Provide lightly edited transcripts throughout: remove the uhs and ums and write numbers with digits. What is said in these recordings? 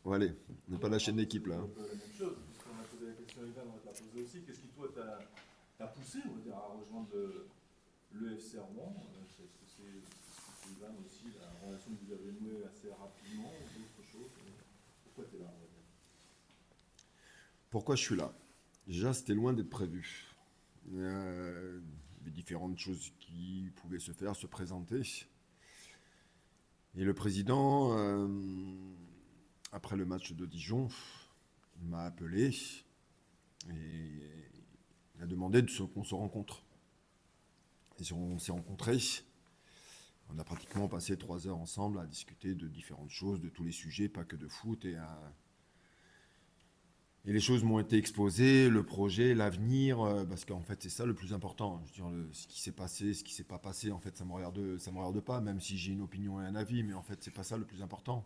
va aller. On n'est pas la chaîne d'équipe là. C'est un peu la même chose, puisqu'on a posé la question à Ivan, on va te la poser aussi. Qu'est-ce qui, toi, t'a poussé, on va dire, à rejoindre le FC Rouen? Est-ce que c'est Ivan aussi, la relation que vous avez nouée assez rapidement, ou d'autres choses? Pourquoi tu es là, on va dire? Pourquoi je suis là? Déjà, c'était loin d'être prévu. Il y avait différentes choses qui pouvaient se faire, se présenter. Et le président, après le match de Dijon, m'a appelé et il a demandé qu'on se rencontre. Et on s'est rencontrés. On a pratiquement passé 3 heures ensemble à discuter de différentes choses, de tous les sujets, pas que de foot. Et les choses m'ont été exposées, le projet, l'avenir, parce qu'en fait c'est ça le plus important. Je veux dire, ce qui s'est passé, ce qui s'est pas passé, en fait ça me regarde pas, même si j'ai une opinion et un avis, mais en fait c'est pas ça le plus important.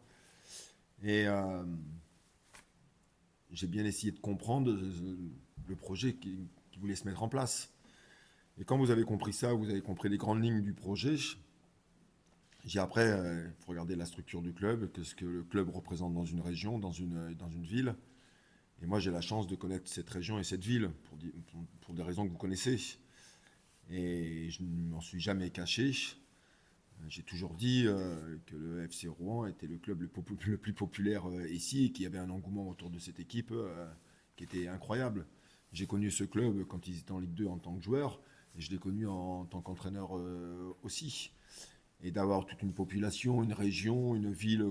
Et j'ai bien essayé de comprendre le projet qui voulait se mettre en place. Et quand vous avez compris ça, vous avez compris les grandes lignes du projet. J'ai après, il faut regarder la structure du club, ce que le club représente dans une région, dans une ville. Et moi, j'ai la chance de connaître cette région et cette ville pour des raisons que vous connaissez. Et je ne m'en suis jamais caché. J'ai toujours dit que le FC Rouen était le club le plus populaire ici et qu'il y avait un engouement autour de cette équipe qui était incroyable. J'ai connu ce club quand ils étaient en Ligue 2 en tant que joueur et je l'ai connu en tant qu'entraîneur aussi. Et d'avoir toute une population, une région, une ville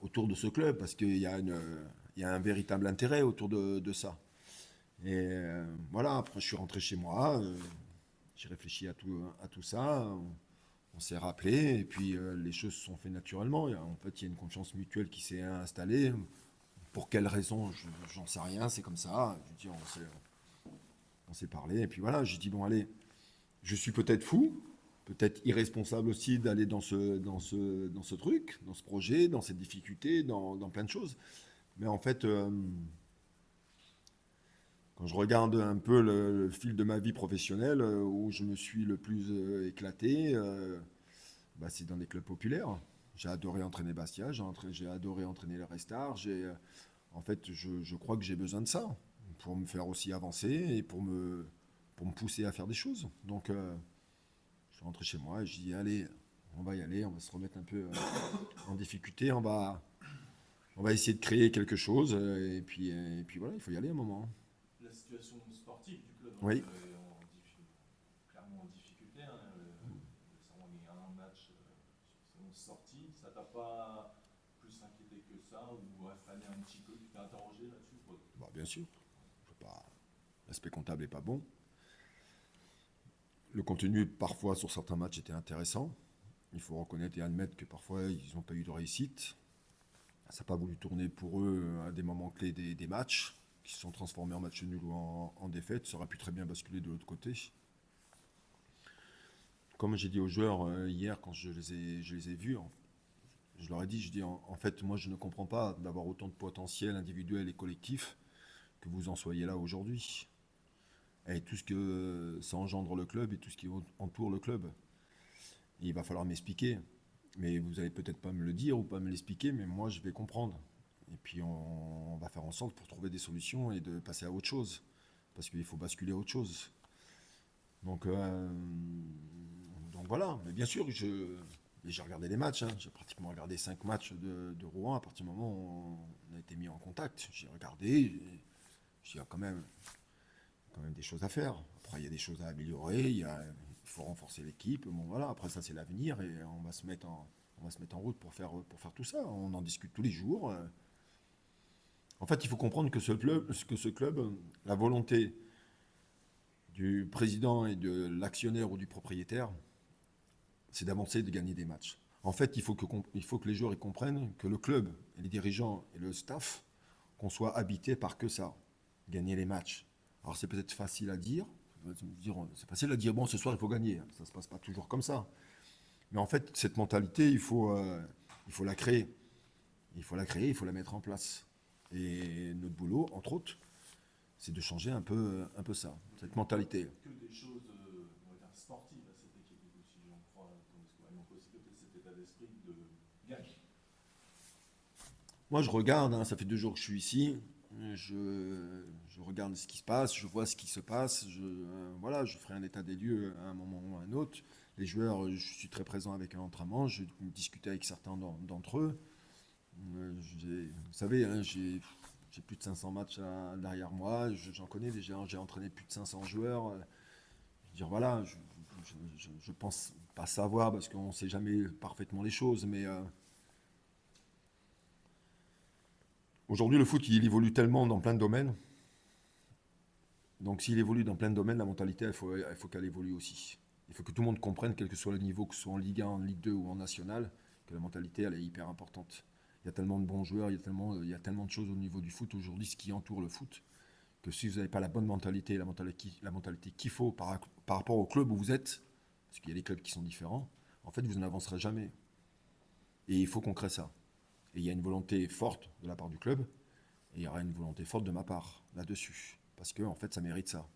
autour de ce club parce qu'il y a un véritable intérêt autour de ça. Et voilà, après je suis rentré chez moi, j'ai réfléchi à tout ça, on s'est rappelé, et puis les choses se sont faites naturellement. En fait, il y a une confiance mutuelle qui s'est installée. Pour quelle raison, j'en sais rien, c'est comme ça. Je dis, on s'est parlé, et puis voilà, j'ai dit, bon, allez, je suis peut-être fou, peut-être irresponsable aussi d'aller dans ce truc, dans ce projet, dans cette difficulté, dans plein de choses. Mais en fait, quand je regarde un peu le fil de ma vie professionnelle, où je me suis le plus éclaté, bah, c'est dans des clubs populaires. J'ai adoré entraîner Bastia, j'ai adoré entraîner le Restart. En fait, je crois que j'ai besoin de ça pour me faire aussi avancer et pour me pousser à faire des choses. Donc, je suis rentré chez moi et je dis, allez, on va y aller, on va se remettre un peu en difficulté, on va essayer de créer quelque chose, et puis voilà, il faut y aller un moment. La situation sportive du club, hein, Oui. clairement en difficulté. Hein, récemment, il y a un match sur 11 sorties. Ça t'a pas plus inquiété que ça ou fané un petit peu? Tu t'es interrogé là-dessus? Bah, bien sûr, l'aspect comptable n'est pas bon. Le contenu, parfois, sur certains matchs, était intéressant. Il faut reconnaître et admettre que parfois, ils n'ont pas eu de réussite. Ça n'a pas voulu tourner pour eux à des moments clés des matchs, qui se sont transformés en match nul ou en défaite. Ça aurait pu très bien basculer de l'autre côté. Comme j'ai dit aux joueurs hier, quand je les ai vus, je leur ai dit, je dis, en fait, moi, je ne comprends pas d'avoir autant de potentiel individuel et collectif que vous en soyez là aujourd'hui. Et tout ce que ça engendre le club et tout ce qui entoure le club. Et il va falloir m'expliquer. Mais vous allez peut-être pas me le dire ou pas me l'expliquer, mais moi je vais comprendre. Et puis on va faire en sorte pour trouver des solutions et de passer à autre chose. Parce qu'il faut basculer à autre chose. Donc, donc voilà. Mais bien sûr, j'ai regardé les matchs. Hein. J'ai pratiquement regardé 5 matchs de Rouen à partir du moment où on a été mis en contact. J'ai regardé. J'ai dit, quand même des choses à faire. Après, il y a des choses à améliorer, il faut renforcer l'équipe. Bon, voilà. Après, ça, c'est l'avenir et on va se mettre en route pour faire tout ça. On en discute tous les jours. En fait, il faut comprendre que ce club, la volonté du président et de l'actionnaire ou du propriétaire, c'est d'avancer et de gagner des matchs. En fait, il faut que les joueurs ils comprennent que le club, et les dirigeants et le staff, qu'on soit habité par que ça, gagner les matchs. Alors c'est peut-être facile à dire, c'est facile à dire, bon, ce soir il faut gagner, ça ne se passe pas toujours comme ça. Mais en fait, cette mentalité, il faut la créer. Il faut la créer, il faut la mettre en place. Et notre boulot, entre autres, c'est de changer un peu ça, cette mentalité. Que des choses on va dire sportives à cette équipe, si j'en crois, il manque aussi peut-être cet état d'esprit de gagner. Moi, je regarde, hein, ça fait 2 jours que je suis ici. Je regarde ce qui se passe, je vois ce qui se passe. Voilà, je ferai un état des lieux à un moment ou à un autre. Les joueurs, je suis très présent avec un entraînement. Je discutais avec certains d'entre eux. Vous savez, hein, j'ai plus de 500 matchs derrière moi. J'en connais déjà. J'ai entraîné plus de 500 joueurs. Je veux dire, voilà, je pense pas savoir parce qu'on ne sait jamais parfaitement les choses, mais aujourd'hui, le foot, il évolue tellement dans plein de domaines. Donc, s'il évolue dans plein de domaines, la mentalité, il faut qu'elle évolue aussi. Il faut que tout le monde comprenne, quel que soit le niveau, que ce soit en Ligue 1, en Ligue 2 ou en National, que la mentalité, elle est hyper importante. Il y a tellement de bons joueurs, il y a tellement de choses au niveau du foot aujourd'hui, ce qui entoure le foot, que si vous n'avez pas la bonne mentalité, la mentalité qu'il faut par rapport au club où vous êtes, parce qu'il y a des clubs qui sont différents, en fait, vous n'avancerez jamais. Et il faut qu'on crée ça. Et il y a une volonté forte de la part du club, et il y aura une volonté forte de ma part là-dessus. Parce que, en fait, ça mérite ça.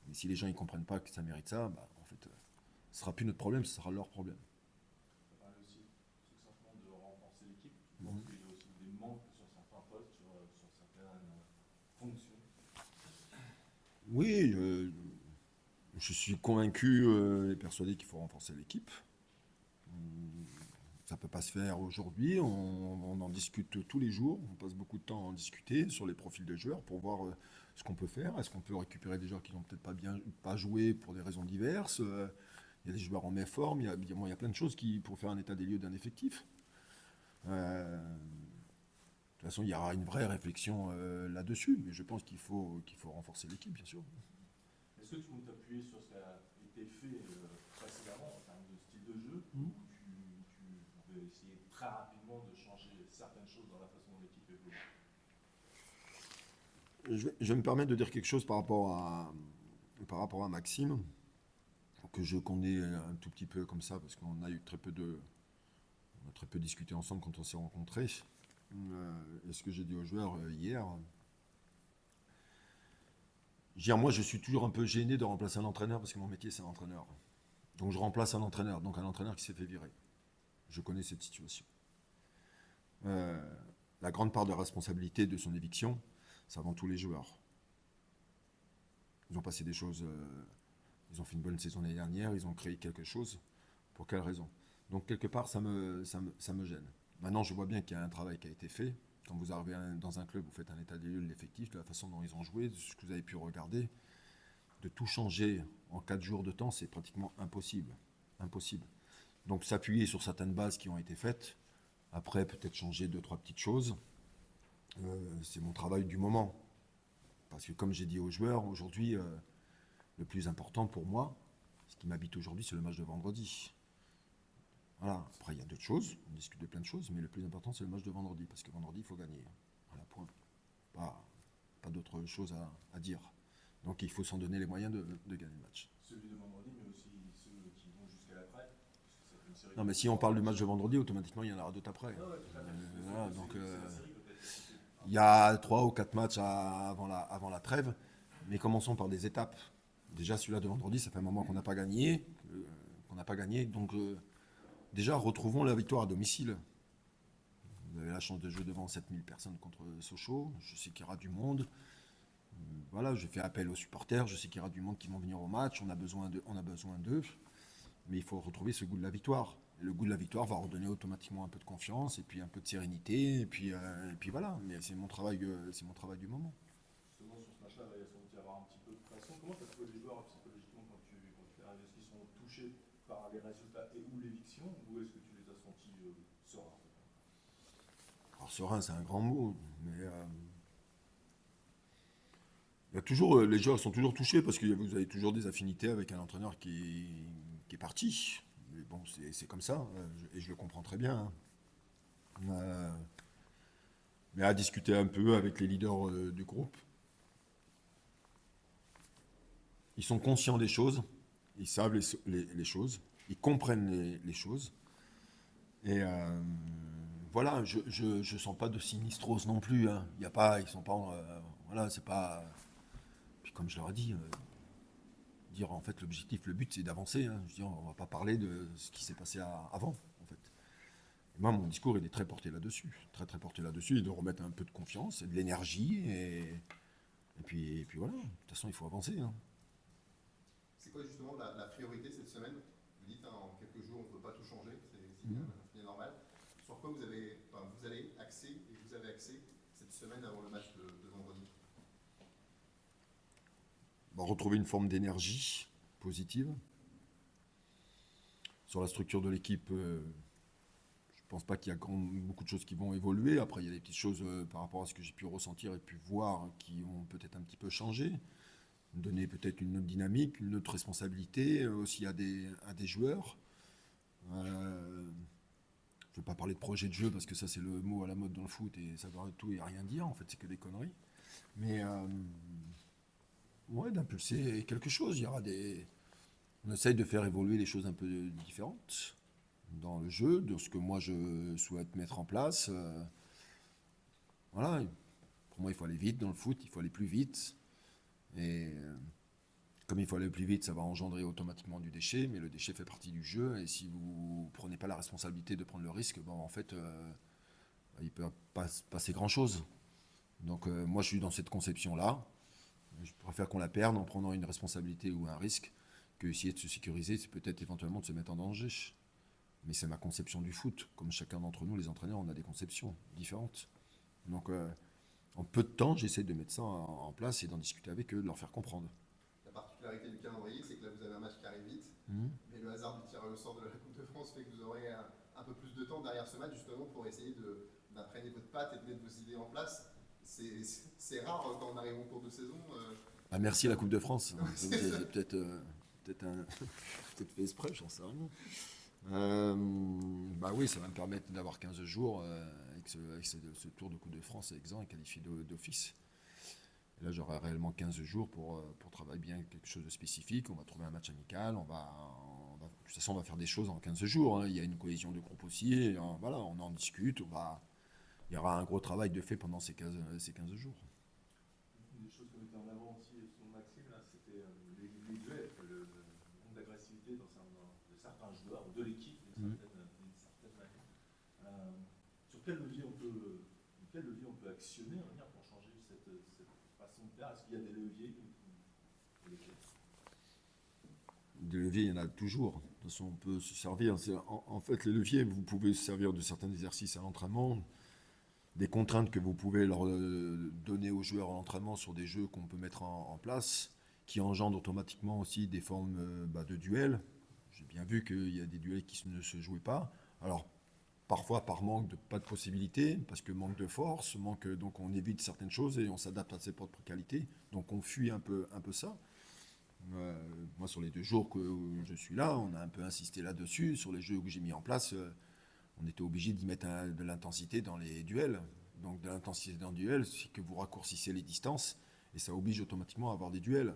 Et si les gens ne comprennent pas que ça mérite ça, bah, en fait, ce sera plus notre problème, ce sera leur problème. Ça permet aussi succinctement de renforcer l'équipe. Je pense Mhm. qu'il y a aussi des manques sur certains postes, sur certaines fonctions. Oui, je suis convaincu et persuadé qu'il faut renforcer l'équipe. Ça ne peut pas se faire aujourd'hui, on en discute tous les jours, on passe beaucoup de temps à en discuter sur les profils des joueurs pour voir ce qu'on peut faire. Est-ce qu'on peut récupérer des joueurs qui n'ont peut-être pas joué pour des raisons diverses. Il y a des joueurs en méforme, il y a plein de choses pour faire un état des lieux d'un effectif. De toute façon, il y aura une vraie réflexion là-dessus, mais je pense qu'il faut renforcer l'équipe, bien sûr. Est-ce que tu comptes t'appuyer sur ce qui a été fait précédemment en termes de style de jeu, Mhm. ou tu veux essayer très rapidement de changer certaines choses dans la façon dont l'équipe évolue? Je vais me permettre de dire quelque chose par rapport à Maxime, que je connais un tout petit peu comme ça, parce qu'on a eu on a très peu discuté ensemble quand on s'est rencontrés. Et ce que j'ai dit aux joueurs hier, moi je suis toujours un peu gêné de remplacer un entraîneur parce que mon métier c'est un entraîneur. Donc je remplace un entraîneur, donc un entraîneur qui s'est fait virer. Je connais cette situation. Euh, la grande part de responsabilité de son éviction, c'est avant tout les joueurs. Ils ont passé des choses, ils ont fait une bonne saison l'année dernière, ils ont créé quelque chose. Pour quelle raison? Donc quelque part, ça me gêne. Maintenant, je vois bien qu'il y a un travail qui a été fait. Quand vous arrivez dans un club, vous faites un état des lieux de l'effectif, de la façon dont ils ont joué, de ce que vous avez pu regarder. De tout changer en 4 jours de temps, c'est pratiquement impossible. Impossible. Donc s'appuyer sur certaines bases qui ont été faites, après peut-être changer deux, trois petites choses, c'est mon travail du moment. Parce que comme j'ai dit aux joueurs, aujourd'hui, le plus important pour moi, ce qui m'habite aujourd'hui, c'est le match de vendredi. Voilà. Après, il y a d'autres choses, on discute de plein de choses, mais le plus important, c'est le match de vendredi, parce que vendredi, il faut gagner. Voilà, point. Pas d'autre chose à dire. Donc il faut s'en donner les moyens de gagner le match. Celui de vendredi, mais aussi ceux qui vont jusqu'à l'après, puisque ça fait une série Non, de mais si on parle du match de vendredi, automatiquement, il y en aura d'autres après. Ouais, ouais, tout à fait. Voilà, donc C'est la série peut-être qui fait il y a 3 ou 4 matchs avant la trêve, mais commençons par des étapes. Déjà, celui-là de vendredi, ça fait un moment qu'on n'a pas gagné. Donc déjà, retrouvons la victoire à domicile. Vous avez la chance de jouer devant 7000 personnes contre Sochaux. Je sais qu'il y aura du monde. Voilà, je fais appel aux supporters. Je sais qu'il y aura du monde qui vont venir au match. On a besoin d'eux. Mais il faut retrouver ce goût de la victoire. Et le goût de la victoire va redonner automatiquement un peu de confiance et puis un peu de sérénité. Et puis voilà. Mais c'est mon travail du moment. justement sur ce match-là, il va sans doute y avoir un petit peu de pression. Comment tu as trouvé les joueurs psychologiquement quand tu es arrivé? Est-ce qu'ils sont touchés par les résultats et ou l'éviction, ou est-ce que tu les as sentis sereins? Alors serein, c'est un grand mot, mais il y a toujours, les joueurs sont toujours touchés parce que vous avez toujours des affinités avec un entraîneur qui est parti. Mais bon, c'est comme ça, et je le comprends très bien. Hein. Euh, mais à discuter un peu avec les leaders du groupe, ils sont conscients des choses, ils savent les choses, ils comprennent les choses. Et voilà, je sens pas de sinistrose non plus. Hein. Il y a pas, ils sont pas, voilà, c'est pas. Puis comme je leur ai dit, dire en fait l'objectif, le but c'est d'avancer. Hein. Je dis, on va pas parler de ce qui s'est passé avant, en fait. Moi, mon discours, il est très porté là-dessus. Très, très porté là-dessus, et de remettre un peu de confiance et de l'énergie. Et puis voilà, de toute façon, il faut avancer. Hein. C'est quoi justement la priorité cette semaine? Vous dites, hein, en quelques jours, on ne peut pas tout changer, c'est Mhm. bien normal. Sur quoi vous allez axer et vous avez axé cette semaine avant le match de vendredi? Retrouver une forme d'énergie positive. Sur la structure de l'équipe, je pense pas qu'il y a beaucoup de choses qui vont évoluer. Après, il y a des petites choses par rapport à ce que j'ai pu ressentir et pu voir qui ont peut-être un petit peu changé. Donner peut-être une autre dynamique, une autre responsabilité aussi à des joueurs. Je ne veux pas parler de projet de jeu parce que ça, c'est le mot à la mode dans le foot et ça veut tout et rien dire. En fait, c'est que des conneries. Mais ouais, d'impulser quelque chose. Il y aura On essaye de faire évoluer les choses un peu différentes dans le jeu, de ce que moi je souhaite mettre en place. Voilà. Pour moi, il faut aller vite dans le foot, il faut aller plus vite. Et comme il faut aller plus vite, ça va engendrer automatiquement du déchet, mais le déchet fait partie du jeu. Et si vous ne prenez pas la responsabilité de prendre le risque, bon, en fait, il peut pas se passer grand-chose. Donc moi, je suis dans cette conception-là. Je préfère qu'on la perde en prenant une responsabilité ou un risque que essayer de se sécuriser, c'est peut-être éventuellement de se mettre en danger. Mais c'est ma conception du foot. Comme chacun d'entre nous, les entraîneurs, on a des conceptions différentes. Donc en peu de temps, j'essaie de mettre ça en place et d'en discuter avec eux, de leur faire comprendre. La particularité du calendrier, c'est que là vous avez un match qui arrive vite, Mhm. mais le hasard du tirage au sort de la Coupe de France fait que vous aurez un peu plus de temps derrière ce match justement pour essayer d'imprégner votre patte et de mettre vos idées en place. C'est rare quand on arrive en cours de saison. Ah, merci la Coupe de France. C'est ça. J'ai peut-être fait exprès, j'en sais rien. Bah oui, ça va me permettre d'avoir 15 jours avec ce tour de Coupe de France avec Xan et qualifié d'office. Et là, j'aurai réellement 15 jours pour travailler bien quelque chose de spécifique. On va trouver un match amical. De toute façon, on va faire des choses en 15 jours. Hein. Il y a une cohésion de groupe aussi. Et, voilà, on en discute. Il y aura un gros travail de fait pendant ces 15 jours. Une des choses qu'on mettait en avant aussi sur Maxime, là, c'était les duels, le manque d'agressivité de certains joueurs, de l'équipe, d'une certaine manière. Sur quel levier on peut actionner on va dire, pour changer cette façon de faire? Est-ce qu'il y a des leviers Des leviers, il y en a toujours. De toute façon, on peut se servir. En fait, les leviers, vous pouvez se servir de certains exercices à l'entraînement, des contraintes que vous pouvez leur donner aux joueurs en entraînement sur des jeux qu'on peut mettre en place, qui engendrent automatiquement aussi des formes de duels. J'ai bien vu qu'il y a des duels qui ne se jouaient pas. Alors, parfois par manque de pas de possibilités, parce que manque de force, donc on évite certaines choses et on s'adapte à ses propres qualités. Donc on fuit un peu ça. Moi, sur les 2 jours que je suis là, on a un peu insisté là-dessus. Sur les jeux que j'ai mis en place, on était obligé d'y mettre de l'intensité dans les duels. Donc de l'intensité dans le duel, c'est que vous raccourcissez les distances et ça oblige automatiquement à avoir des duels.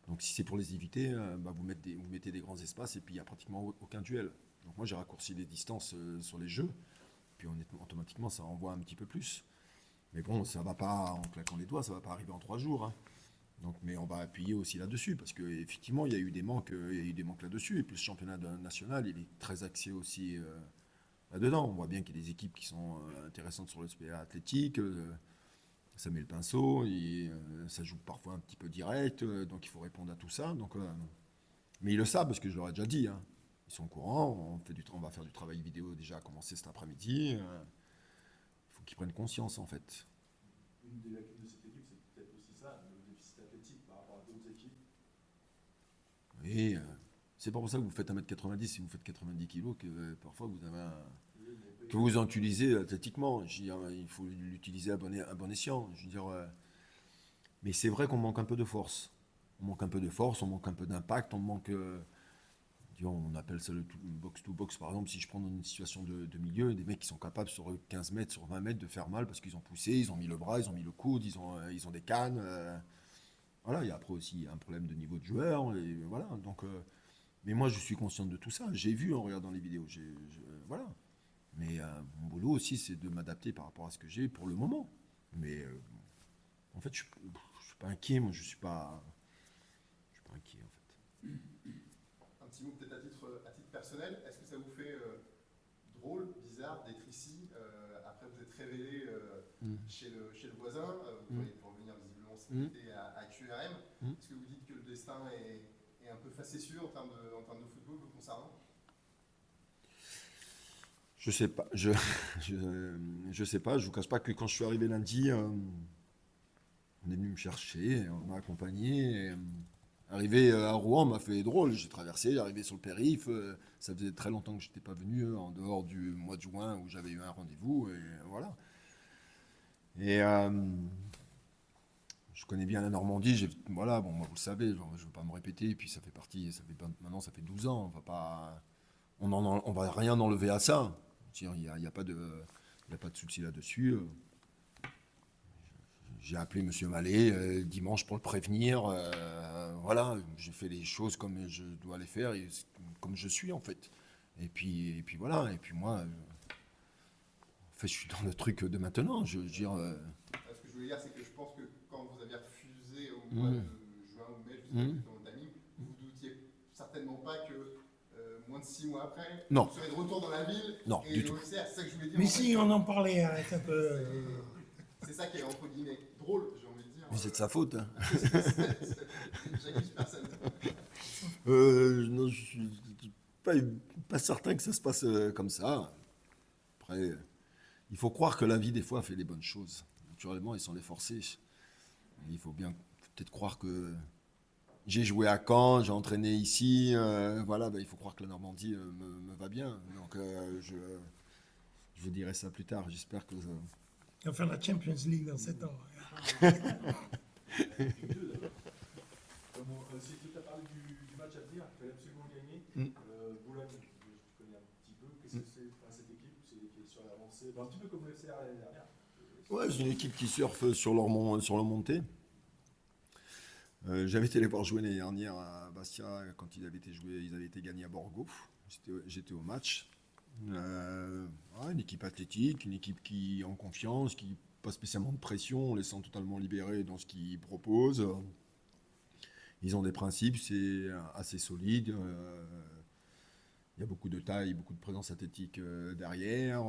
Donc si c'est pour les éviter, vous mettez des grands espaces et puis il n'y a pratiquement aucun duel. Donc moi j'ai raccourci les distances sur les jeux, puis automatiquement ça envoie un petit peu plus. Mais bon, ça va pas en claquant les doigts, ça va pas arriver en 3 jours. Hein. Donc, mais on va appuyer aussi là-dessus, parce qu'effectivement, il y a eu des manques là-dessus. Et puis, le championnat national, il est très axé aussi là-dedans. On voit bien qu'il y a des équipes qui sont intéressantes sur le l'aspect athlétique. Ça met le pinceau, et ça joue parfois un petit peu direct, donc il faut répondre à tout ça. Mais ils le savent, parce que je leur ai déjà dit. Hein. Ils sont au courant, on va faire du travail vidéo déjà à commencer cet après-midi. Il faut qu'ils prennent conscience, en fait. une des lacunes de cette équipe, c'est peut-être aussi ça, le déficit athlétique par rapport à d'autres équipes? Et c'est pas pour ça que vous faites 1m90 si vous faites 90 kg que parfois vous avez que vous en utilisez athlétiquement. Je veux dire, il faut l'utiliser à bon escient. Je veux dire, mais c'est vrai qu'on manque un peu de force. On manque un peu de force, on manque un peu d'impact, on manque. On appelle ça le box-to-box par exemple. Si je prends dans une situation de milieu, des mecs qui sont capables sur 15 mètres, sur 20 mètres de faire mal parce qu'ils ont poussé, ils ont mis le bras, ils ont mis le coude, ils ont des cannes. Voilà, il y a après aussi un problème de niveau de joueur. Et voilà, donc, mais moi je suis conscient de tout ça. J'ai vu en regardant les vidéos. Voilà. Mais mon boulot aussi, c'est de m'adapter par rapport à ce que j'ai pour le moment. Mais en fait, je suis pas inquiet. Moi, je suis pas inquiet en fait. Un petit mot peut-être à titre personnel, est-ce que ça vous fait drôle, bizarre bizarre d'être ici. Après, vous êtes révélé chez le voisin. Vous travaillez pour venir visiblement cet été à QRM. Est-ce que vous dites que le destin est un peu facétieux en termes de football vous concernant? Je sais pas. Je sais pas. Je vous cache pas que quand je suis arrivé lundi, on est venu me chercher, on m'a accompagné. Arrivé à Rouen m'a fait drôle. J'ai traversé, arrivé sur le périph'. Ça faisait très longtemps que je n'étais pas venu, en dehors du mois de juin où j'avais eu un rendez-vous. Et voilà. Et je connais bien la Normandie. Voilà, bon, moi, vous le savez, je ne veux pas me répéter. Et puis ça fait partie, maintenant ça fait 12 ans. On va rien enlever à ça. Il n'y a pas de souci là-dessus. J'ai appelé M. Mallet dimanche pour le prévenir. Voilà, j'ai fait les choses comme je dois les faire, et comme je suis en fait. Et puis voilà. Et puis moi, en fait, je suis dans le truc de maintenant. Je veux dire. Ce que je voulais dire, c'est que je pense que quand vous avez refusé au mois de juin ou mai, je sais pas comment on a mis, vous doutiez certainement pas que moins de 6 mois après, Non. vous serez de retour dans la ville. Non, et du tout. C'est ça que je voulais dire. Mais si, on en parlait, arrête un peu. C'est ça qui est entre guillemets drôle, j'ai envie de dire. Mais c'est de sa faute. Hein. J'accuse personne. Non, je suis pas certain que ça se passe comme ça. Après, il faut croire que la vie, des fois, fait les bonnes choses. Naturellement, et sans les forcer. Il faut bien peut-être croire que j'ai joué à Caen, j'ai entraîné ici. Voilà, il faut croire que la Normandie me va bien. Donc, je vous dirai ça plus tard. J'espère que... On va faire la Champions League dans 7 ans. Si tu as parlé du match à venir, il fallait absolument gagner. Boulogne, je connais un petit peu. Qu'est-ce que c'est cette équipe? C'est une équipe sur l'avancée, un petit peu comme le FCR l'année dernière. Ouais, c'est une équipe qui surfe sur leur montée. J'avais été les voir jouer l'année dernière à Bastia quand ils avaient été gagnés à Borgo. J'étais au match. Une équipe athlétique, une équipe qui est en confiance, qui n'a pas spécialement de pression, on les sent totalement libérés dans ce qu'ils proposent. Ils ont des principes, c'est assez solide. Il y a beaucoup de taille, beaucoup de présence athlétique derrière.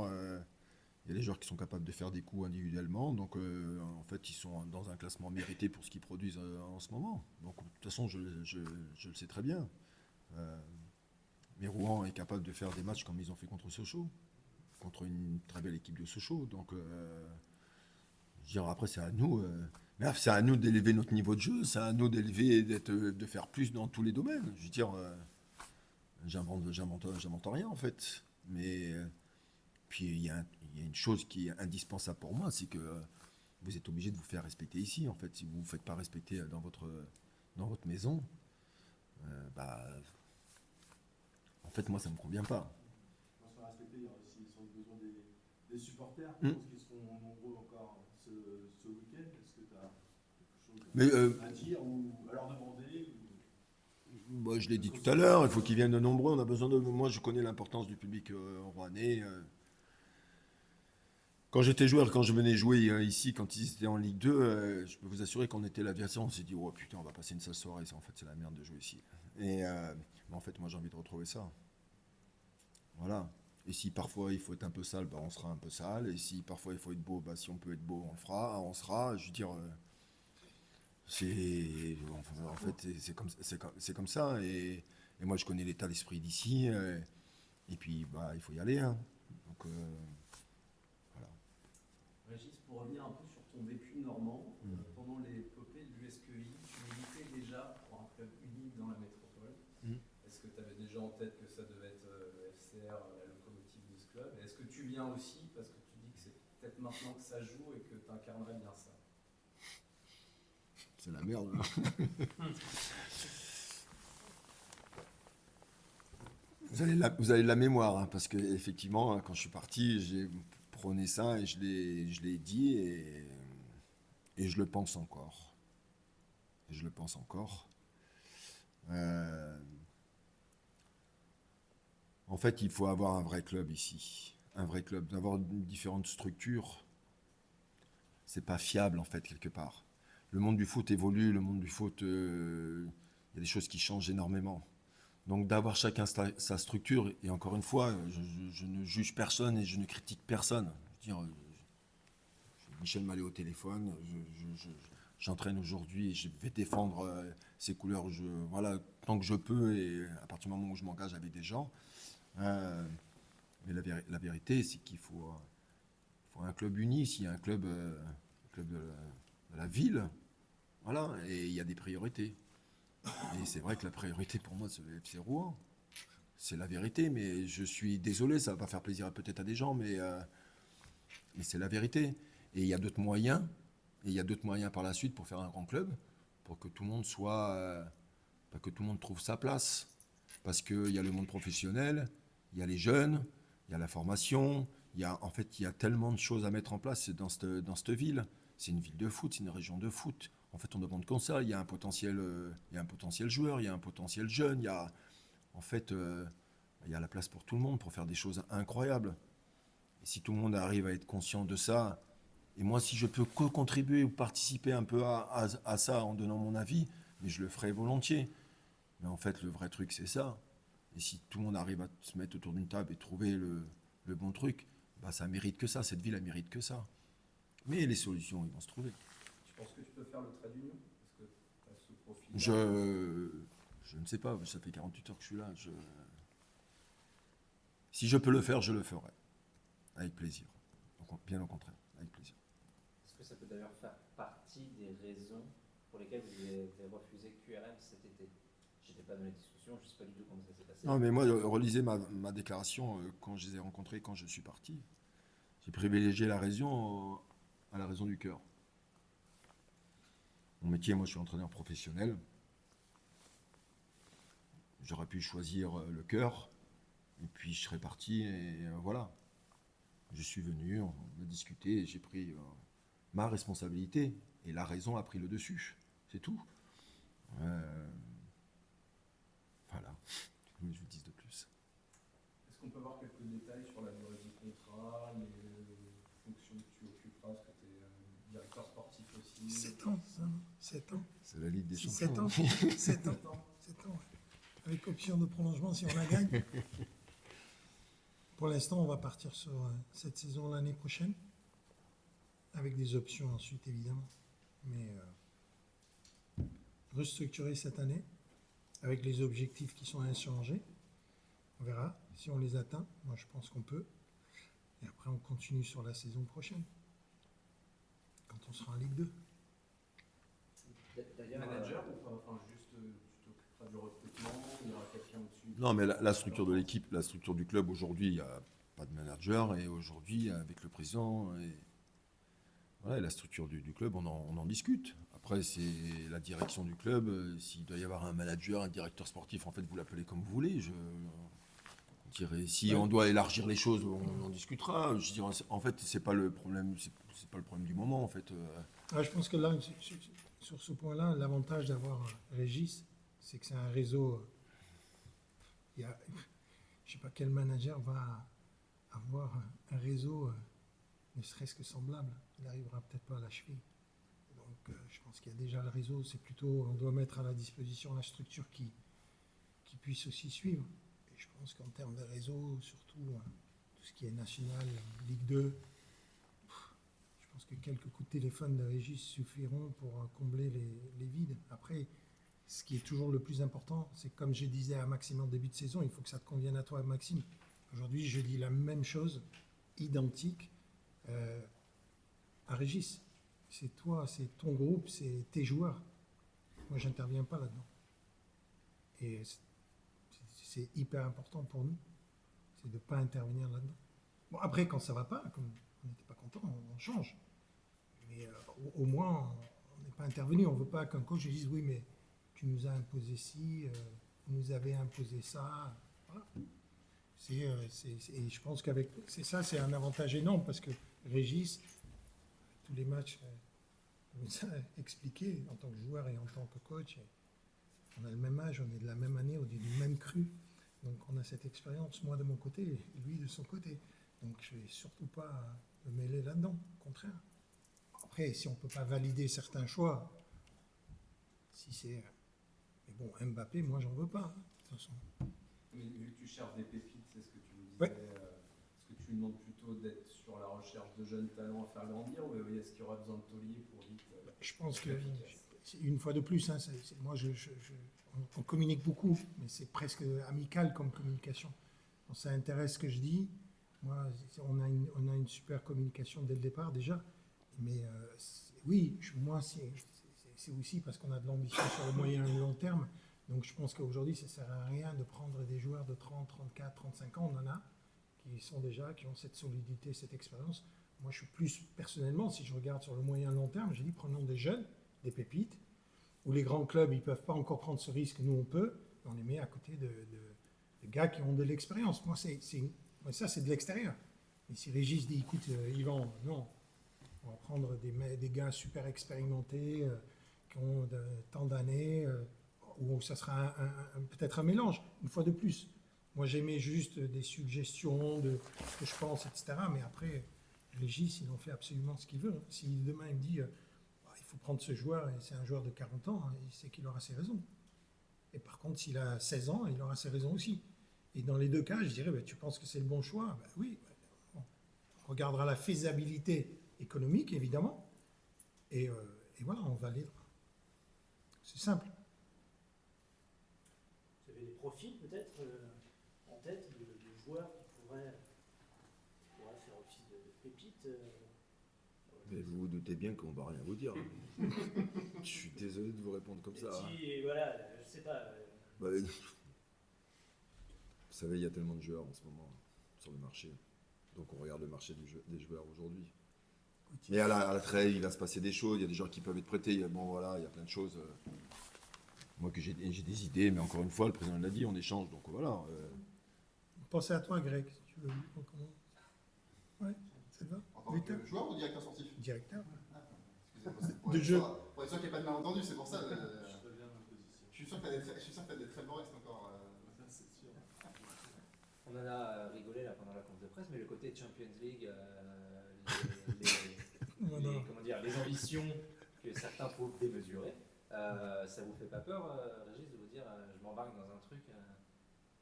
Il y a des joueurs qui sont capables de faire des coups individuellement. Donc, en fait, ils sont dans un classement mérité pour ce qu'ils produisent en ce moment. Donc, de toute façon, je le sais très bien. Mais Rouen est capable de faire des matchs comme ils ont fait contre Sochaux, contre une très belle équipe de Sochaux. Donc, je dirais, après, c'est à nous. C'est à nous d'élever notre niveau de jeu, c'est à nous de faire plus dans tous les domaines. Je veux dire, j'invente rien en fait. Mais puis il y a une chose qui est indispensable pour moi, c'est que vous êtes obligé de vous faire respecter ici. En fait, si vous ne vous faites pas respecter dans votre maison, en fait, moi, ça ne me convient pas. On se fait respecter, il y a aussi sur le besoin des supporters. Je pense qu'ils seront nombreux encore ce week-end. Est-ce que tu as quelque chose à dire ou à leur demander Moi, je l'ai dit tout à l'heure, il faut qu'ils viennent de nombreux. On a besoin de. Moi, je connais l'importance du public rouennais. Quand j'étais joueur, quand je venais jouer ici, quand ils étaient en Ligue 2, je peux vous assurer qu'on était l'aviation. On s'est dit, oh putain, on va passer une sale soirée. En fait, c'est la merde de jouer ici. Et en fait, moi, j'ai envie de retrouver ça. Voilà. Et si parfois il faut être un peu sale, on sera un peu sale. Et si parfois il faut être beau, si on peut être beau, on le fera, on sera. Je veux dire, en fait, c'est comme ça. Et moi, je connais l'état d'esprit d'ici. Et puis, il faut y aller. Hein. Donc, voilà. Régis, pour revenir un peu sur ton vécu normand, pendant l'épopée de l'USQI, tu militais déjà pour un club unique dans la métropole. Est-ce que tu avais déjà en tête que ça devait être le FCR, la locomotive de ce club? Et est-ce que tu viens aussi parce que tu dis que c'est peut-être maintenant que ça joue et que tu incarnerais bien ça? C'est la merde. Vous avez de la mémoire, hein, parce que effectivement, quand je suis parti, j'ai prôné ça et je l'ai dit et je le pense encore. Et je le pense encore. En fait, il faut avoir un vrai club ici. Un vrai club. D'avoir différentes structures, c'est pas fiable en fait, quelque part. Le monde du foot évolue, le monde du foot, il y a des choses qui changent énormément. Donc d'avoir chacun sa structure, et encore une fois, je ne juge personne et je ne critique personne. Je veux dire, Michel Mallet au téléphone, j'entraîne aujourd'hui et je vais défendre ces couleurs voilà, tant que je peux et à partir du moment où je m'engage avec des gens. Mais la vérité, c'est qu'il faut un club uni. S'il y a un club de la ville, voilà, et il y a des priorités. Et c'est vrai que la priorité pour moi, c'est le FC Rouen. C'est la vérité, mais je suis désolé, ça va pas faire plaisir peut-être à des gens, mais c'est la vérité. Et il y a d'autres moyens, par la suite pour faire un grand club, pour que tout le monde que tout le monde trouve sa place. Parce qu'il y a le monde professionnel, il y a les jeunes, il y a la formation, il y a tellement de choses à mettre en place dans cette ville. C'est une ville de foot, c'est une région de foot. En fait, on demande comme ça. Il y a un potentiel joueur, il y a un potentiel jeune. Il y a la place pour tout le monde pour faire des choses incroyables. Et si tout le monde arrive à être conscient de ça, et moi, si je peux contribuer ou participer un peu à ça en donnant mon avis, mais je le ferai volontiers. Mais en fait, le vrai truc, c'est ça. Et si tout le monde arrive à se mettre autour d'une table et trouver le bon truc, bah, ça mérite que ça. Cette ville, elle mérite que ça. Mais les solutions, ils vont se trouver. Tu penses que tu peux faire le trait d'union? Parce que tu as ce profil. Je ne sais pas, ça fait 48 heures que je suis là. Si je peux le faire, je le ferai. Avec plaisir. Donc, bien au contraire, avec plaisir. Est-ce que ça peut d'ailleurs faire partie des raisons pour lesquelles vous avez refusé QRM cet été? J'étais pas dans les discussions, je ne sais pas du tout comment ça s'est passé. Non, mais moi, relisez ma déclaration quand je les ai rencontrés, quand je suis parti. J'ai privilégié la raison à la raison du cœur. Mon métier, moi, je suis entraîneur professionnel. J'aurais pu choisir le cœur, et puis je serais parti, et voilà. Je suis venu, on a discuté, et j'ai pris ma responsabilité, et la raison a pris le dessus. C'est tout. Voilà. Je vous dis de plus. Est-ce qu'on peut avoir quelques détails sur la durée du contrat, les fonctions que tu occuperas, parce que tu es directeur sportif aussi? 7 ans, ça, non 7 ans. C'est la Ligue des 7 Champions. ans. 7 ans. 7 ans, ouais. Avec option de prolongement si on la gagne. Pour l'instant, on va partir sur cette saison l'année prochaine. Avec des options ensuite, évidemment. Mais restructurer cette année. Avec les objectifs qui sont inchangés. On verra si on les atteint. Moi, je pense qu'on peut. Et après, on continue sur la saison prochaine. Quand on sera en Ligue 2. D'ailleurs, Manager ou pas? Enfin, juste tu t'occuperas du recrutement, il y aura quelqu'un au-dessus? Non, mais la structure de l'équipe, la structure du club, aujourd'hui, il n'y a pas de manager. Et aujourd'hui, avec le président, voilà, la structure du club, on en discute. Après, c'est la direction du club. S'il doit y avoir un manager, un directeur sportif, en fait, vous l'appelez comme vous voulez. Je dirais, si on doit élargir les choses, on en discutera. Je dirais, en fait, c'est pas le problème, c'est pas le problème du moment, en fait. Je pense que là, sur ce point-là, l'avantage d'avoir Régis, c'est que c'est un réseau. Je ne sais pas quel manager va avoir un réseau, ne serait-ce que semblable. Il n'arrivera peut-être pas à l'achever. Donc, je pense qu'il y a déjà le réseau. C'est plutôt, on doit mettre à la disposition la structure qui puisse aussi suivre. Et je pense qu'en termes de réseau, surtout tout ce qui est national, Ligue 2, je pense que quelques coups de téléphone de Régis suffiront pour combler les vides. Après, ce qui est toujours le plus important, c'est comme je disais à Maxime en début de saison, il faut que ça te convienne à toi, Maxime. Aujourd'hui, je dis la même chose, identique, à Régis. C'est toi, c'est ton groupe, c'est tes joueurs. Moi, j'interviens pas là-dedans. Et c'est hyper important pour nous, c'est de ne pas intervenir là-dedans. Bon, après, quand ça va pas, comme on n'était pas content, on change. Mais au moins, on n'est pas intervenu. On ne veut pas qu'un coach dise oui, mais tu nous as imposé ci, vous nous avez imposé ça. Voilà. Et je pense qu'avec c'est un avantage énorme parce que Régis, tous les matchs, nous a expliqué en tant que joueur et en tant que coach. On a le même âge, on est de la même année, on est du même cru. Donc on a cette expérience, moi de mon côté, et lui de son côté. Donc je ne vais surtout pas me mêler là-dedans, au contraire. Après, si on ne peut pas valider certains choix, si c'est... Mais bon, Mbappé, moi j'en veux pas. toute façon. Mais vu que tu cherches des pépites, c'est ce que tu nous disais. Ouais. Est-ce que tu nous demandes plutôt d'être sur la recherche de jeunes talents à faire grandir ou est-ce qu'il y aura besoin de taulier pour vite Je pense que, efficace. une fois de plus, hein, moi, on communique beaucoup, mais c'est presque amical comme communication. Quand ça intéresse ce que je dis, moi, on a une super communication dès le départ déjà. Mais oui, moi, c'est aussi parce qu'on a de l'ambition sur le moyen et le long terme. Donc je pense qu'aujourd'hui, ça ne sert à rien de prendre des joueurs de 30, 34, 35 ans. On en a qui ont cette solidité, cette expérience. Moi, je suis plus, personnellement, si je regarde sur le moyen et le long terme, j'ai dit prenons des jeunes, des pépites, où les grands clubs, ils ne peuvent pas encore prendre ce risque, nous on peut, et on les met à côté de gars qui ont de l'expérience. Moi, ça, c'est de l'extérieur. Et si Régis dit, écoute, Yvan, non, on va prendre des gars super expérimentés, qui ont tant d'années, où ça sera peut-être un mélange, une fois de plus. Moi, j'aimais juste des suggestions de ce que je pense, etc. Mais après, Régis, il en fait absolument ce qu'il veut. Si demain, il me dit, il faut prendre ce joueur, et c'est un joueur de 40 ans, il sait qu'il aura ses raisons. Et par contre, s'il a 16 ans, il aura ses raisons aussi. Et dans les deux cas, je dirais, tu penses que c'est le bon choix? Oui. On regardera la faisabilité économique, évidemment. Et voilà, on validera. C'est simple. Vous avez des profils peut-être en tête de joueurs qui pourraient faire office de pépites Mais vous vous doutez bien qu'on va rien vous dire. Je suis désolé de vous répondre comme ça. et voilà, je sais pas. Bah, vous savez, il y a tellement de joueurs en ce moment sur le marché. Donc on regarde le marché des joueurs aujourd'hui. Mais à la trade, il va se passer des choses. Il y a des gens qui peuvent être prêtés. Bon, voilà, il y a plein de choses. Moi, que j'ai des idées, mais encore une fois, le président l'a dit, on échange. Donc voilà. Pensez à toi, Greg, si tu veux. Ouais, c'est ça. En tant que joueur ou directeur sportif? Directeur. Excusez-moi, c'est pour De être jeu. sûr- pour être sûr qu'il n'y ait pas de malentendu, c'est pour ça. Je reviens à ma position. Je suis sûr que tu as des très bons restes encore. Ça, c'est sûr. On en a rigolé là pendant la conférence de presse, mais le côté Champions League, comment dire, les ambitions que certains trouvent démesurées, ça vous fait pas peur, Régis, de vous dire je m'embarque dans un truc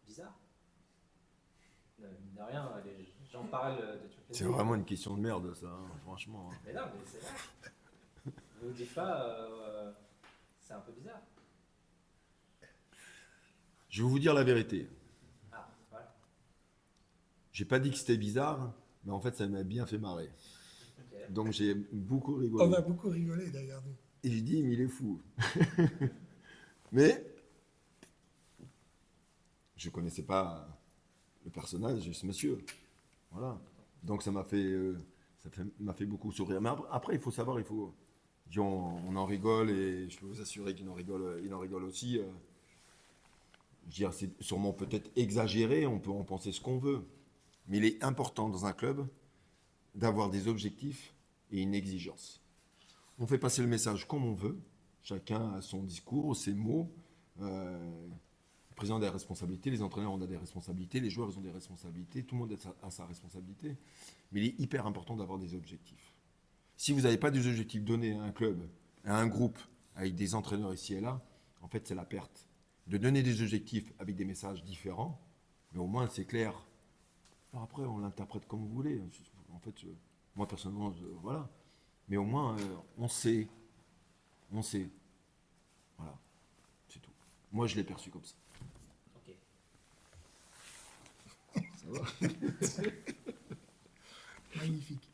bizarre? Mine de rien, les gens parlent de Champions C'est League. vraiment une question de merde, ça, hein, franchement. Mais non, mais c'est vrai. Vous ne dites pas, c'est un peu bizarre. Je vais vous dire la vérité. Ah, voilà. J'ai pas dit que c'était bizarre, mais en fait, ça m'a bien fait marrer. Ok. Donc j'ai beaucoup rigolé. On a beaucoup rigolé d'ailleurs. nous. Et j'ai dit, mais il est fou. Mais je connaissais pas le personnage de ce monsieur. Voilà. Donc ça m'a fait beaucoup sourire. Mais après, il faut savoir, on en rigole et je peux vous assurer qu'il en rigole aussi. Je veux dire, c'est sûrement peut-être exagéré, on peut en penser ce qu'on veut. Mais il est important dans un club d'avoir des objectifs et une exigence. On fait passer le message comme on veut. Chacun a son discours, ses mots. Le président a des responsabilités, les entraîneurs ont des responsabilités, les joueurs ils ont des responsabilités, tout le monde a sa responsabilité. Mais il est hyper important d'avoir des objectifs. Si vous n'avez pas des objectifs donnés à un club, à un groupe, avec des entraîneurs ici et là, en fait c'est la perte. De donner des objectifs avec des messages différents, mais au moins c'est clair. Alors après on l'interprète comme vous voulez. En fait, moi personnellement, voilà. Mais au moins on sait. Voilà, c'est tout. Moi je l'ai perçu comme ça. Ok. Ça va. Magnifique.